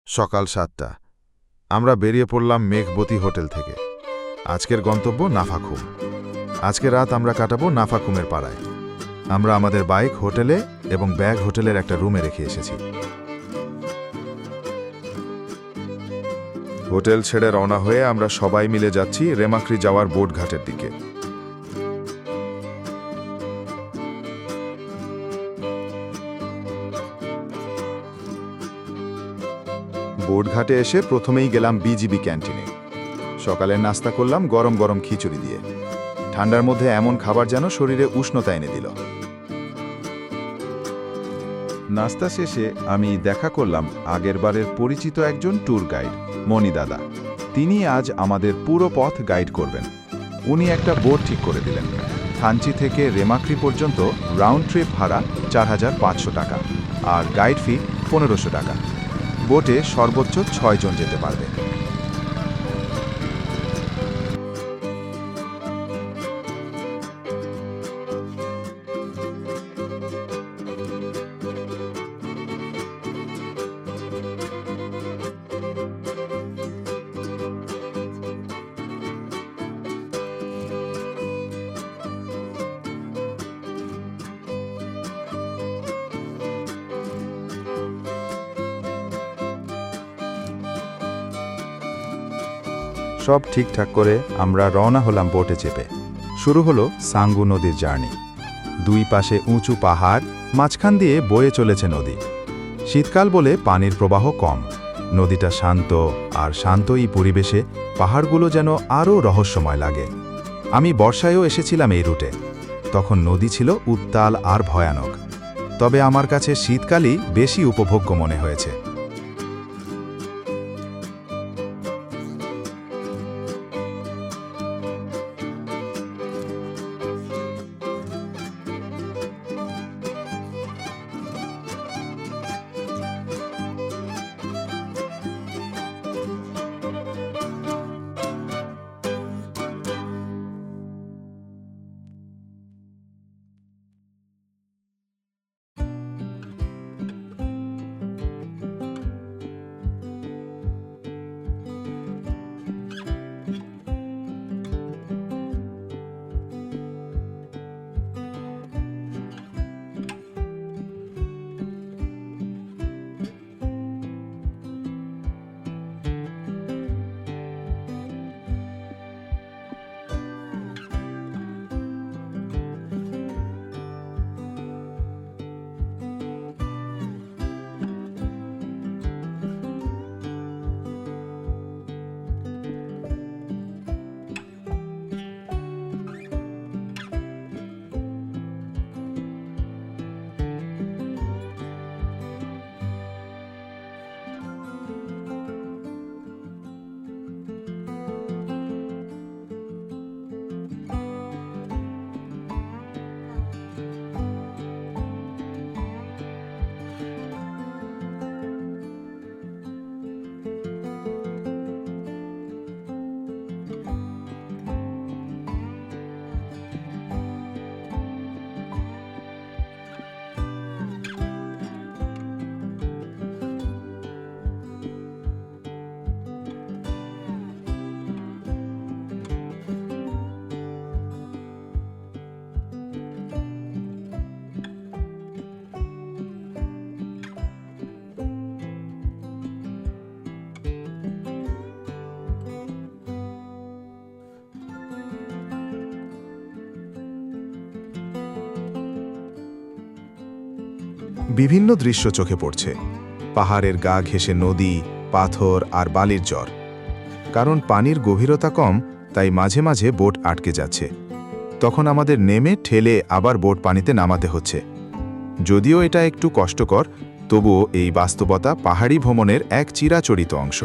সকাল ৭টা। আমরা বেরিয়ে পড়লাম মেঘবতী হোটেল থেকে। আজকের গন্তব্য নাফাখুম। আজকে রাত আমরা কাটাবো নাফাখুমের পাড়ায়। আমরা আমাদের বাইক হোটেলে এবং ব্যাগ হোটেলের একটা রুমে রেখে এসেছি। হোটেল ছেড়ে রওনা হয়ে আমরা সবাই মিলে যাচ্ছি রেমাক্রি যাওয়ার বোট ঘাটের দিকে। বোট ঘাটে এসে প্রথমেই গেলাম বিজিবি ক্যান্টিনে। সকালের নাস্তা করলাম গরম গরম খিচুড়ি দিয়ে। ঠান্ডার মধ্যে এমন খাবার যেন শরীরে উষ্ণতা এনে দিল। নাস্তা শেষে আমি দেখা করলাম আগেরবারের পরিচিত একজন ট্যুর গাইড, মণি দাদা। তিনি আজ আমাদের পুরো পথ গাইড করবেন। উনি একটা বোট ঠিক করে দিলেন। থানচি থেকে রেমাক্রি পর্যন্ত রাউন্ড ট্রিপ ভাড়া ৪,৫০০ টাকা আর গাইড ফি ১৫০০ টাকা। বোটে সর্বোচ্চ ৬ জন যেতে পারবে। সব ঠিকঠাক করে আমরা রওনা হলাম বোটে চেপে। শুরু হলো সাঙ্গু নদীর জার্নি। দুই পাশে উঁচু পাহাড়, মাঝখান দিয়ে বয়ে চলেছে নদী। শীতকাল বলে পানির প্রবাহ কম। নদীটা শান্ত, আর শান্ত এই পরিবেশে পাহাড়গুলো যেন আরও রহস্যময় লাগে। আমি বর্ষায়ও এসেছিলাম এই রুটে। তখন নদী ছিল উত্তাল আর ভয়ানক। তবে আমার কাছে শীতকালই বেশি উপভোগ্য মনে হয়েছে। বিভিন্ন দৃশ্য চোখে পড়ছে। পাহাড়ের গা ঘেঁষে নদী, পাথর আর বালির জ্বর। কারণ পানির গভীরতা কম, তাই মাঝে মাঝে বোট আটকে যাচ্ছে। তখন আমাদের নেমে ঠেলে আবার বোট পানিতে নামাতে হচ্ছে। যদিও এটা একটু কষ্টকর, তবুও এই বাস্তবতা পাহাড়ি ভ্রমণের এক চিরাচরিত অংশ।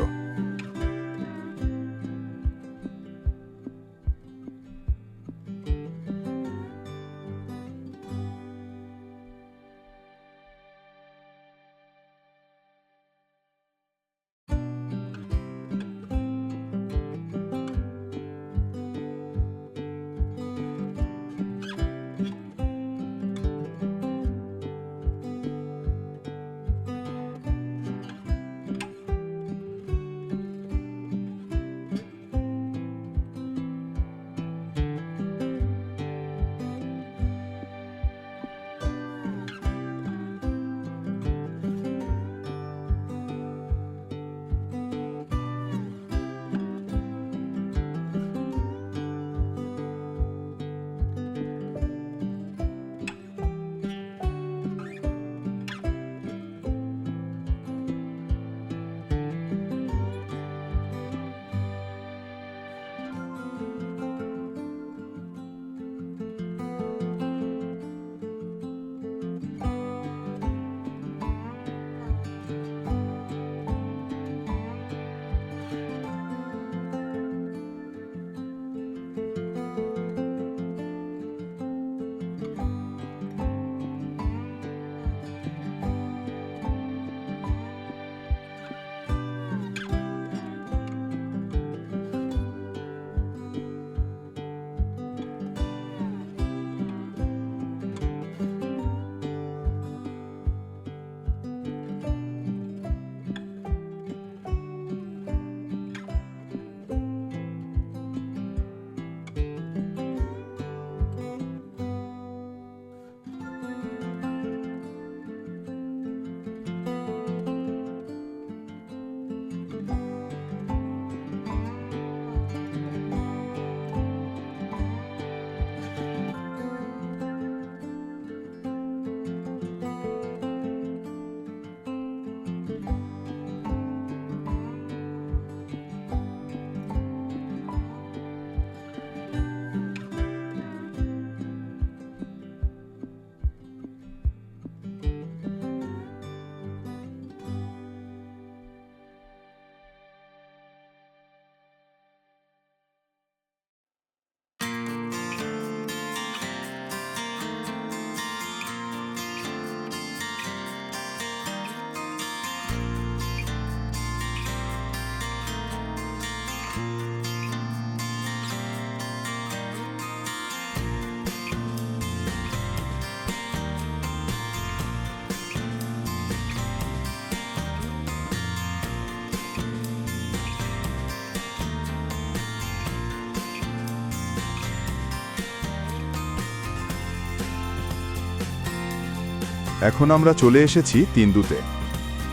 এখন আমরা চলে এসেছি তিন্দুতে।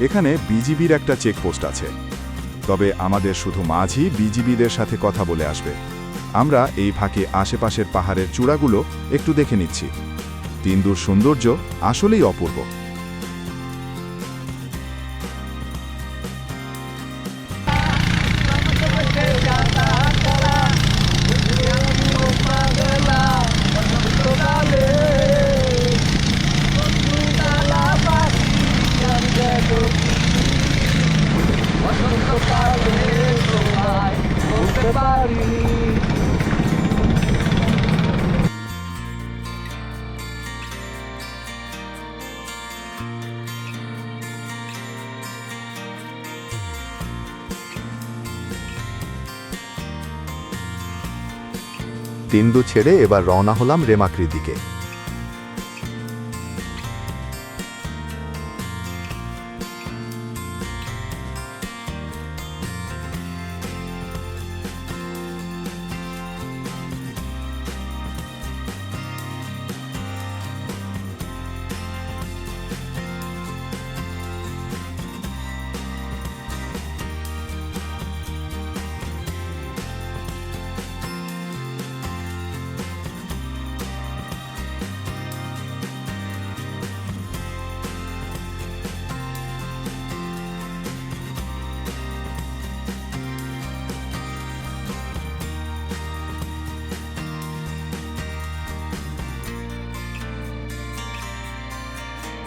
এখানে বিজিবির একটা চেকপোস্ট আছে, তবে আমাদের শুধু মাঝি বিজিবিদের সাথে কথা বলে আসবে। আমরা এই ফাঁকে আশেপাশের পাহাড়ের চূড়াগুলো একটু দেখে নিচ্ছি। তিন্দুর সৌন্দর্য আসলেই অপূর্ব। তিন্দু ছেড়ে এবার রওনা হলাম রেমাক্রির দিকে।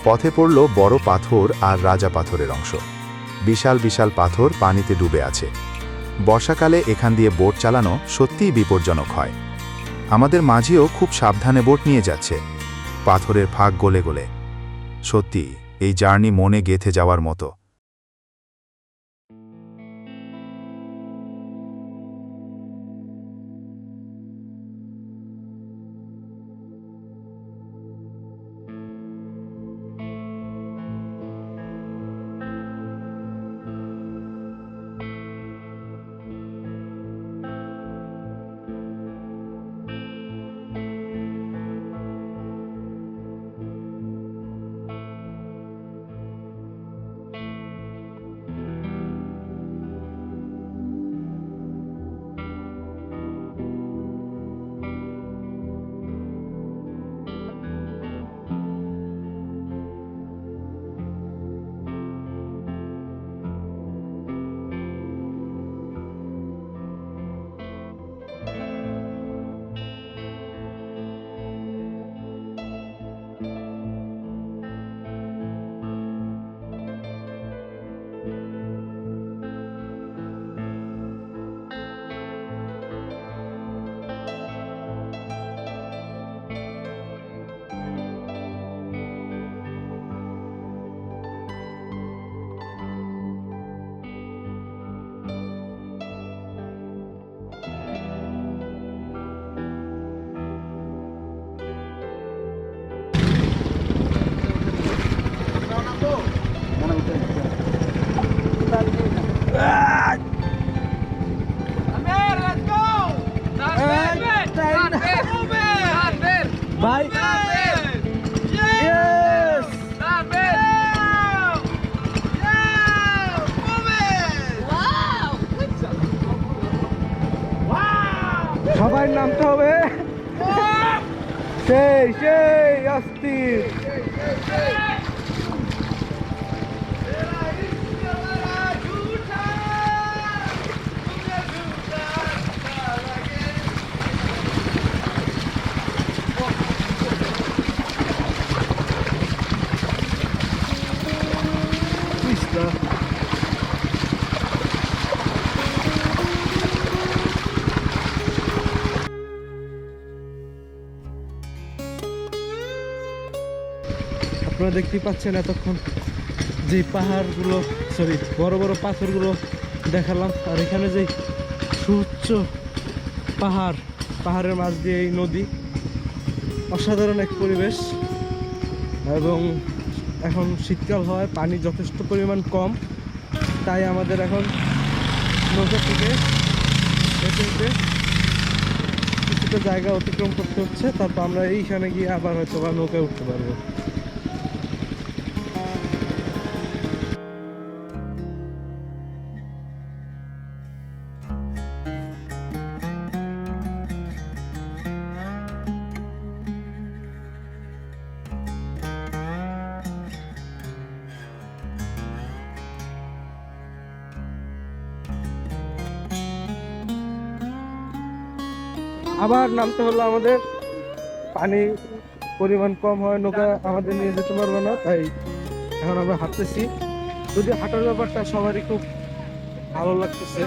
পথে পড়ল বড় পাথর আর রাজা পাথরের অংশ। বিশাল বিশাল পাথর পানিতে ডুবে আছে। বর্ষাকালে এখান দিয়ে বোট চালানো সত্যিই বিপজ্জনক হয়। আমাদের মাঝিও খুব সাবধানে বোট নিয়ে যাচ্ছে, পাথরের ফাঁক গলে গলে। সত্যি এই জার্নি মনে গেঁথে যাওয়ার মতো। Bye. Yes. সবাই নামতে হবে। সেই সেই অস্থির। আপনারা দেখতেই পাচ্ছেন এতক্ষণ যে পাহাড়গুলো বড় বড় পাথরগুলো দেখালাম, আর এখানে যে সুউচ্চ পাহাড়ের মাঝ দিয়ে এই নদী, অসাধারণ এক পরিবেশ। এবং এখন শীতকাল হয়, পানি যথেষ্ট পরিমাণ কম, তাই আমাদের এখন নৌকা থেকে হেঁটে হেঁটে কিছুটা জায়গা অতিক্রম করতে হচ্ছে, তারপর আমরা এইখানে গিয়ে আবার হয়তো বা নৌকায় উঠতে পারবো। আবার নামতে হলো আমাদের। পানি পরিমাণ কম হয়, নৌকা আমাদের নিয়ে যেতে পারবে না, তাই এখন আমরা হাঁটতেছি। যদি হাঁটার ব্যাপারটা সবারই খুব ভালো লাগতেছে,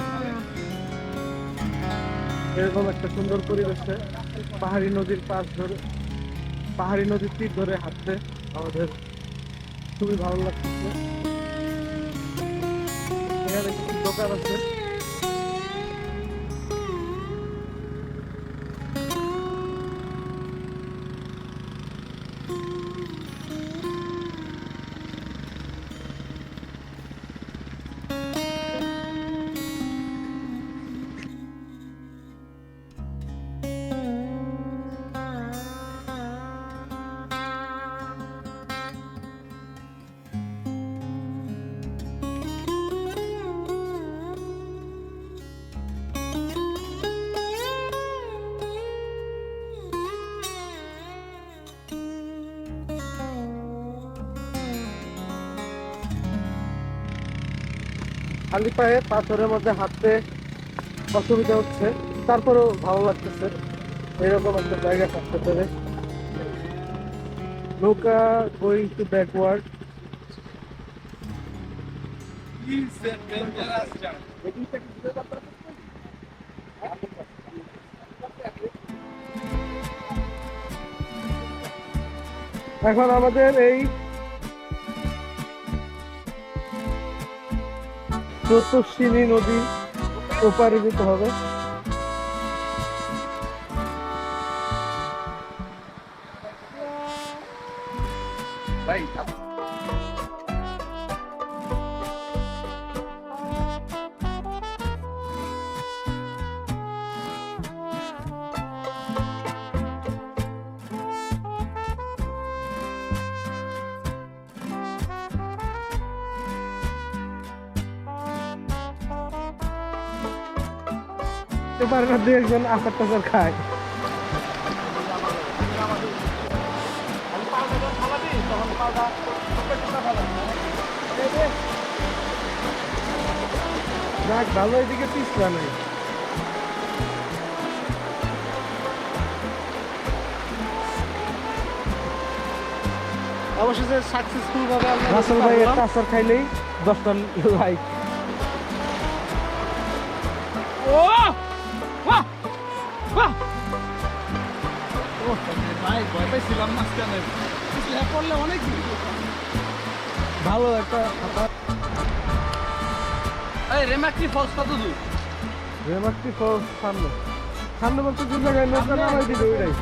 এরকম একটা সুন্দর পরিবেশে পাহাড়ি নদীর পাশ ধরে, পাহাড়ি নদীর তীর ধরে হাঁটতে আমাদের খুবই ভালো লাগতেছে। এখানে কিছু দোকান আছে। খালি পায়ে পাথরের মধ্যে হাঁটতে অসুবিধা হচ্ছে, তারপরেও ভালো লাগতেছে এরকম একটা জায়গা থাকতে পেরে। নৌকা গোয়িং টু ব্যাকওয়ার্ড। এখন আমাদের এই চতুর্শিনী নদী ওপারে যেতে হবে। এবার দু একজন আচার টাচার খায়। যাক ভালো, এদিকে পিছলা নাই। অবশেষে সাকসেসফুল ভাবে আমরা রাসেল ভাই একটা আচার খাইলেই 10টা লাইক। ও বাহ বাহ ও ভাই ভয় পাইছিলাম মাঝখানে, স্ল্যাপ করলে অনেক ভালো একটা খাবার। এই রেমাক্রি ফলস কত দূর? রেমাক্রি ফলস সামনে, সামনে বলতে যে জায়গায় নৌকা নামাই দিবে ওইটাই।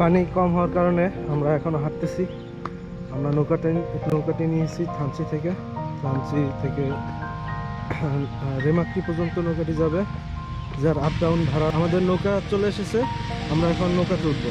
পানি কম হওয়ার কারণে আমরা এখনো হাঁটতেছি। আমরা নৌকাটি নিয়েছি থানচি থেকে। লামচি থেকে রেমাক্রি পর্যন্ত নৌকাটি যাবে, যার আপ ডাউন ভাড়া। আমাদের নৌকা চলে এসেছে, আমরা এখন নৌকা তুলব।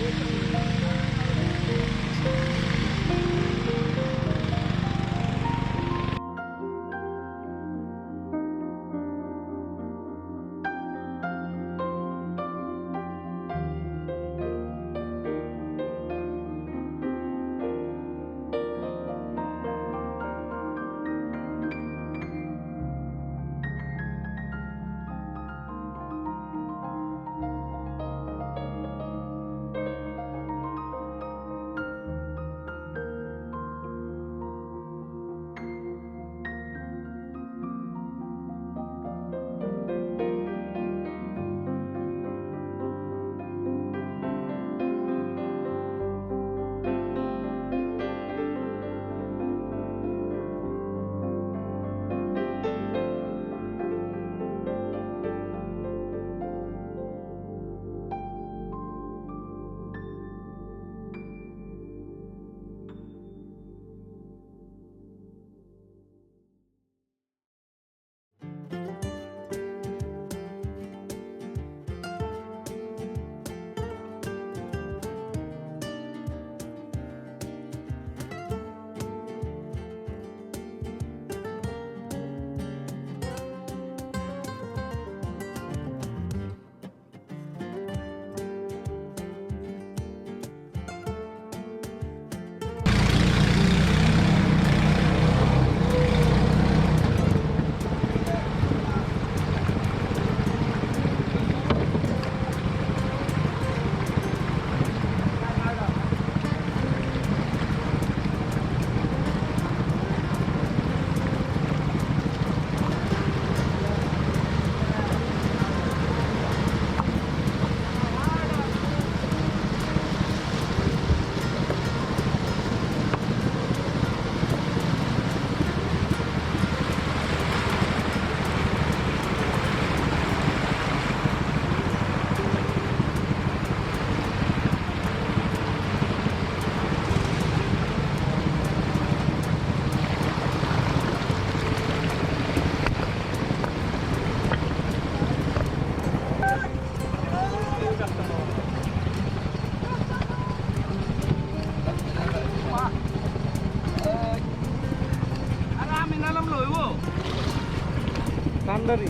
কান্ডারি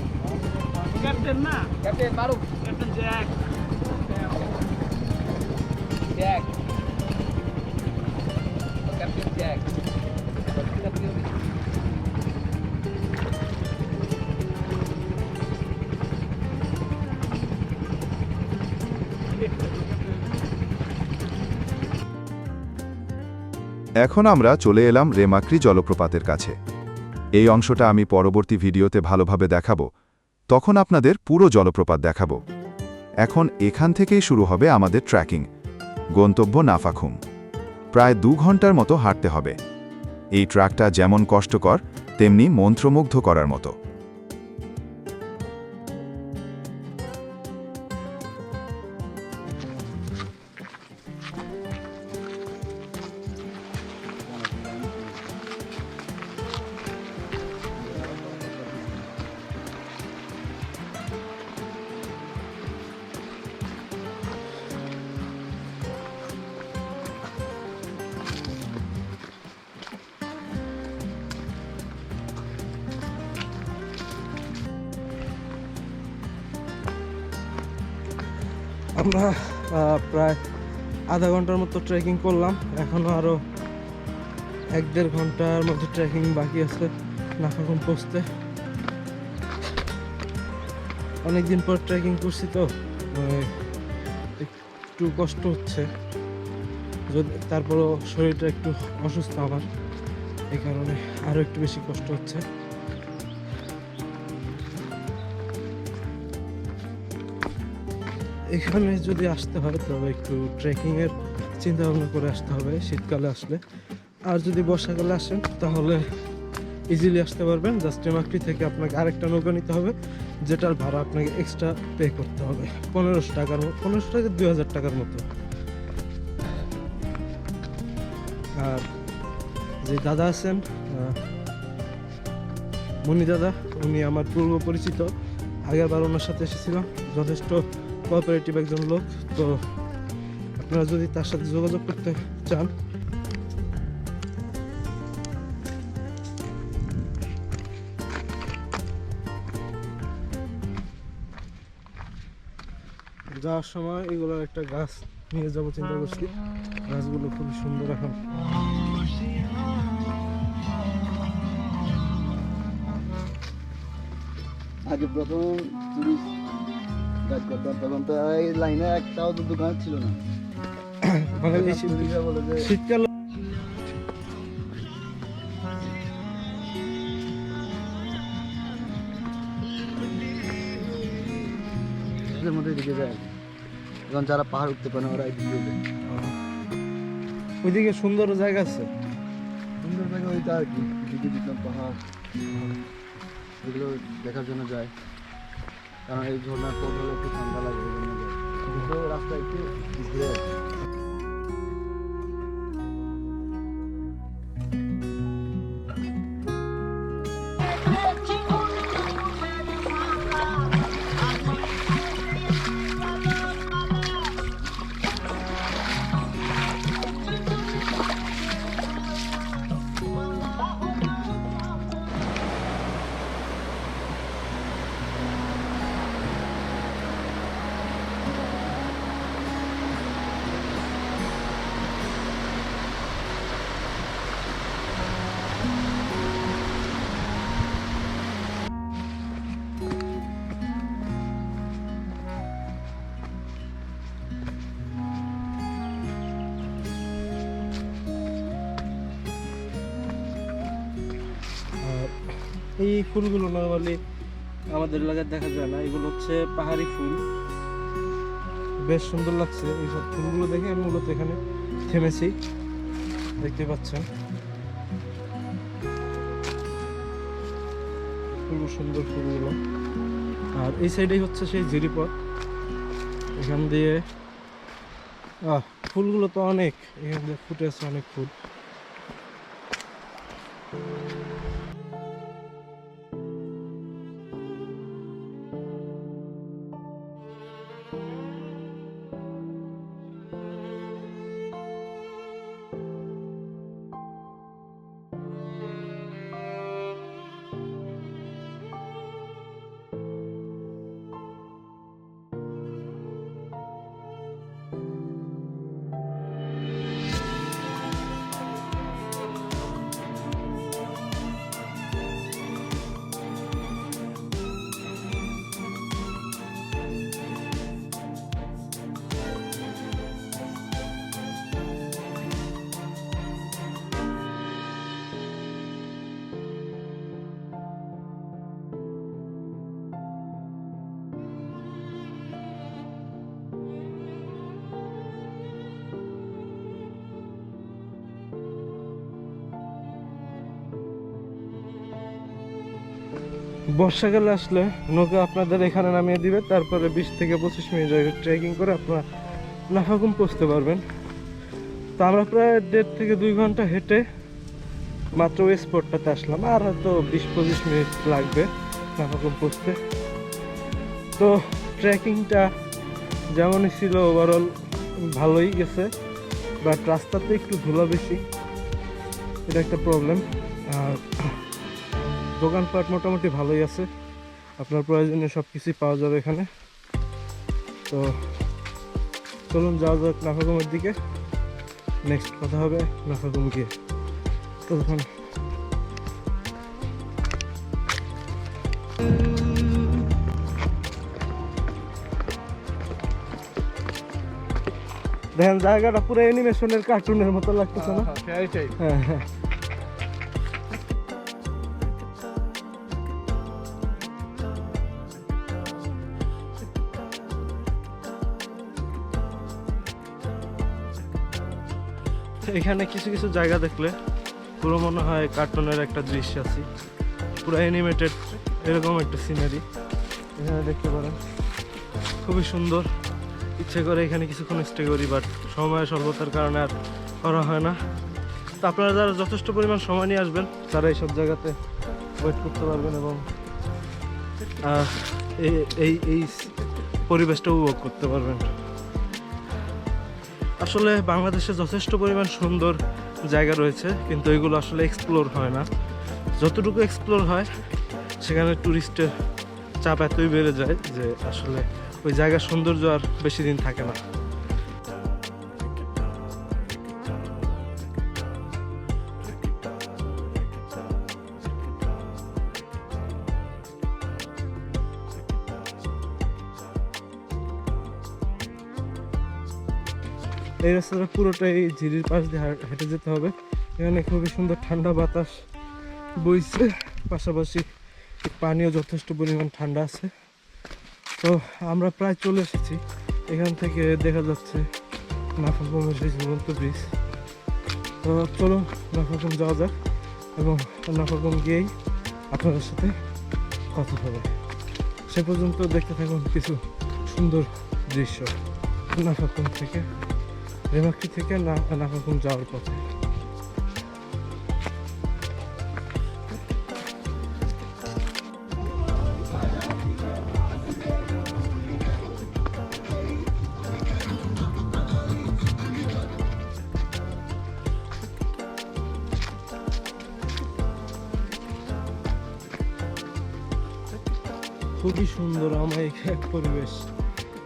ক্যাপ্টেন না, captain Maruf, captain Jack, Jack, captain Jack. এখন আমরা চলে এলাম রেমাক্রি জলপ্রপাতের কাছে। এই অংশটা আমি পরবর্তী ভিডিওতে ভালোভাবে দেখাবো, তখন আপনাদের পুরো জলপ্রপাত দেখাবো। এখন এখান থেকেই শুরু হবে আমাদের ট্রেকিং, গন্তব্য নাফাখুম। প্রায় 2 ঘন্টার মতো হাঁটতে হবে। এই ট্র্যাকটা যেমন কষ্টকর, তেমনি মন্ত্রমুগ্ধ করার মতো। আমরা প্রায় আধা ঘন্টার মতো ট্রেকিং করলাম, এখনও আরও 1-1.5 ঘন্টার মতো ট্রেকিং বাকি আছে নাফাখুম পৌঁছতে। অনেকদিন পর ট্রেকিং করছি তো একটু কষ্ট হচ্ছে, যদি তারপরও শরীরটা একটু অসুস্থ আমার, এই কারণে আরও একটু বেশি কষ্ট হচ্ছে। এখানে যদি আসতে হয় তবে একটু ট্রেকিংয়ের চিন্তা ভাবনা করে আসতে হবে শীতকালে আসলে। আর যদি বর্ষাকালে আসেন তাহলে ইজিলি আসতে পারবেন। জাস্ট রেমাক্রি থেকে আপনাকে আরেকটা নৌকা নিতে হবে, যেটার ভাড়া আপনাকে এক্সট্রা পে করতে হবে 1500 টাকার, 1500 থেকে 2000 টাকার মতো। আর যে দাদা আছেন মুনি দাদা, উনি আমার পূর্ব পরিচিত, আগেরবার ওনার সাথে এসেছিলাম, যথেষ্ট কোঅপারেটিভ একজন লোক। তো আপনারা যদি তার সাথে যোগাযোগ করতে চান, যাওয়ার সময় এগুলোর একটা গাছ নিয়ে যাবো চিন্তা করছি। গাছগুলো খুবই সুন্দর এখন। আগে প্রথম টুরিস্ট গাইড করতাম তখন তো এই লাইনে একটাও তো দোকান ছিল না। মানে এই টুরিস্টরা বলে যে শীতকাল এর মধ্যে দিকে যায়, এখন যারা পাহাড় উঠতে পারে না ওরা এদিকে যায়। ওইদিকে সুন্দর জায়গা আছে। সুন্দর জায়গা ওইটা আর কি, দিকে দিতাম পাহাড়, এগুলো দেখার জন্য যায়। কারণ এই ঝর্ণার পর হলে একটু ঠান্ডা লাগে, ওই জন্য যায়। কিন্তু রাস্তা একটু ঘুরে আছে। এই ফুলগুলো নরমালি আমাদের এলাকায় দেখা যায় না, এগুলো হচ্ছে পাহাড়ি ফুল। বেশ সুন্দর লাগছে এইসব ফুলগুলো দেখে। আমি মূলত এখানে থেমেছি, দেখতে পাচ্ছেন খুব সুন্দর ফুলগুলো। আর এই সাইডেই হচ্ছে সেই জিরিপথ, এখান দিয়ে ফুলগুলো তো অনেক, এখান দিয়ে ফুটে আছে অনেক ফুল। বর্ষাকালে আসলে নৌকা আপনাদের এখানে নামিয়ে দিবে, তারপরে 20 থেকে 25 মিনিট ট্রেকিং করে আপনারা নাফাকুম পৌঁছতে পারবেন। তো আমরা প্রায় 1.5 থেকে 2 ঘন্টা হেঁটে মাত্র ওই স্পটটাতে আসলাম, আর হয়তো 20-25 মিনিট লাগবে নাফাকুম পৌঁছতে। তো ট্রেকিংটা যেমনই ছিল ওভারঅল ভালোই গেছে, বাট রাস্তাতে একটু ধুলা বেশি, এটা একটা প্রবলেম। আর দোকানপাট মোটামুটি ভালোই আছে, আপনার প্রয়োজনীয় সব কিছুই পাওয়া যাবে এখানে। তো চলুন যাওয়া যাক নাফাকুমের দিকে, নেক্সট কথা হবে নাফাকুম গিয়ে। তখন দেখেন জায়গাটা পুরো অ্যানিমেশনের কার্টুনের মতো লাগতেছে না? হ্যাঁ হ্যাঁ। এখানে কিছু কিছু জায়গা দেখলে পুরো মনে হয় কার্টুনের একটা দৃশ্য আছে, পুরো অ্যানিমেটেড এরকম একটা সিনারি এখানে দেখতে পারেন। খুবই সুন্দর, ইচ্ছে করে এখানে কিছুক্ষণ স্টে করি, বাট সময় স্বল্পতার কারণে আর করা হয় না। তো আপনারা যারা যথেষ্ট পরিমাণ সময় নিয়ে আসবেন তারা এইসব জায়গাতে ওয়েট করতে পারবেন এবং এই পরিবেশটা উপভোগ করতে পারবেন। আসলে বাংলাদেশে যথেষ্ট পরিমাণ সুন্দর জায়গা রয়েছে, কিন্তু এগুলো আসলে এক্সপ্লোর হয় না। যতটুকু এক্সপ্লোর হয় সেখানে ট্যুরিস্টের চাপ এতই বেড়ে যায় যে আসলে ওই জায়গার সৌন্দর্য আর বেশি দিন থাকে না। এই রাস্তাটা পুরোটাই ঝিরির পাশ দিয়ে হেঁটে যেতে হবে। এখানে খুবই সুন্দর ঠান্ডা বাতাস বইছে, পাশাপাশি পানিও যথেষ্ট পরিমাণ ঠান্ডা আছে। তো আমরা প্রায় চলে এসেছি। এখান থেকে দেখা যাচ্ছে নাফাকুমের সেই ঝুলন্ত ব্রিজ। তো চলুন নাফাকুম যাওয়া যাক এবং নাফাকুম গিয়েই আপনাদের সাথে কথা হবে। সে পর্যন্ত দেখতে থাকুন কিছু সুন্দর দৃশ্য নাফাকুম থেকে, রেমাক্রি থেকে নাফাকুম যাওয়ার পথে। খুবই সুন্দর অমায়িক এক পরিবেশ,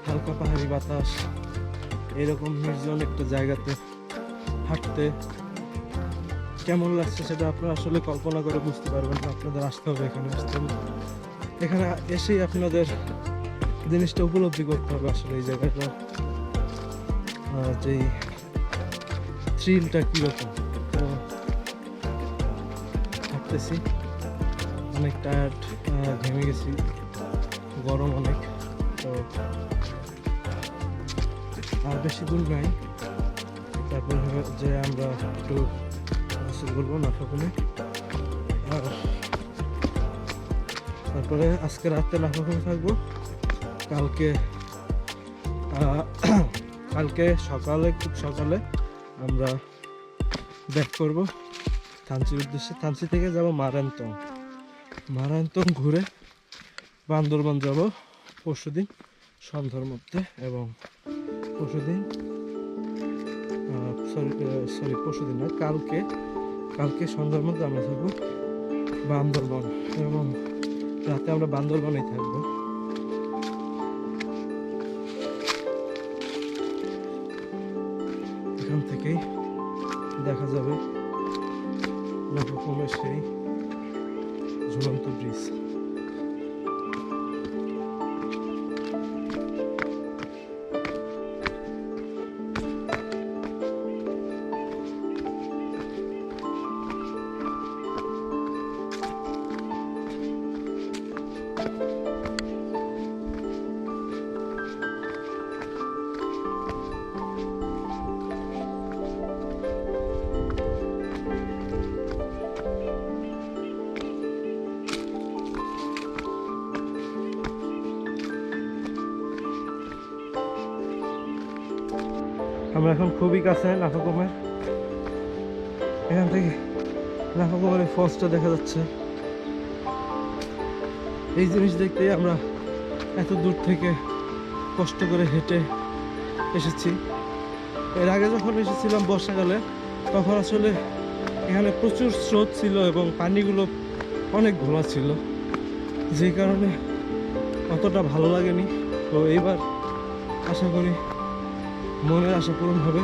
হালকা পাহাড়ি বাতাস, এরকম নির্জন একটা জায়গাতে হাঁটতে কেমন লাগছে সেটা আপনারা আসলে কল্পনা করে বুঝতে পারবেন না। আপনাদের আসতে হবে এখানে, আসতে হবে এখানে এসেই আপনাদের জিনিসটা উপলব্ধি করতে হবে আসলে এই জায়গাটা যেই থ্রিলটা কীরকম। তো হাঁটতেছি, অনেক টায়ার্ড, ঘেমে গেছি, গরম অনেক। তো আর বেশি দূর নাই, তারপর যে আমরা একটু গোসল করবো নাফাকুমে। আর তারপরে আজকে রাতে নাফাকুমে থাকবো। কালকে সকালে, খুব সকালে আমরা ব্যাক করব থানচির উদ্দেশ্যে। থানচি থেকে যাব মারান্তং। মারান্তং ঘুরে বান্দরবান যাব পরশুদিন সন্ধ্যার মধ্যে, এবং পরশুদিন পরশুদিন না, কালকে সন্ধ্যার মধ্যে আমরা থাকবো বান্দরবান, এবং রাতে আমরা বান্দরবানেই থাকবো। এখান থেকেই দেখা যাবে নাফাকুমের সেই ঝুলন্ত ব্রিজ। আমরা এখন খুবই কাছে নাফাকুমের। এখান থেকে নাফাকুমের ফলসটা দেখা যাচ্ছে। এই জিনিস দেখতেই আমরা এত দূর থেকে কষ্ট করে হেঁটে এসেছি। এর আগে যখন এসেছিলাম বর্ষাকালে, তখন আসলে এখানে প্রচুর স্রোত ছিল এবং পানিগুলো অনেক ঘোলা ছিল, যে কারণে অতটা ভালো লাগেনি। তো এইবার আশা করি মনের আশা পূরণ হবে,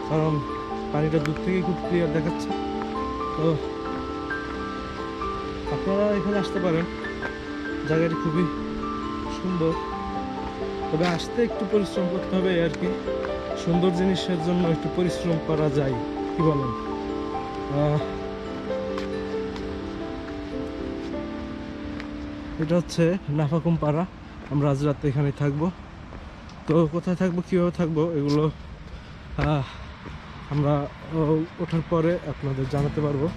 কারণ পানিটা দূর থেকে খুব ক্লিয়ার দেখাচ্ছে। তো আপনারা এখানে আসতে পারেন, জায়গাটি খুবই সুন্দর, তবে আসতে একটু পরিশ্রম করতে হবে আর কি। সুন্দর জিনিসের জন্য একটু পরিশ্রম করা যায়, কি বলেন? এটা হচ্ছে নাফাকুম পাড়া। আমরা আজ রাতে এখানে থাকবো। তো কোথায় থাকবো, কীভাবে থাকবো, এগুলো আমরা ওঠার পরে আপনাদের জানাতে পারবো।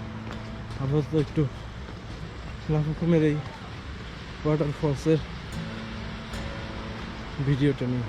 আপাতত একটু নাফাকুমের এই ওয়াটারফলসের ভিডিওটা নিয়ে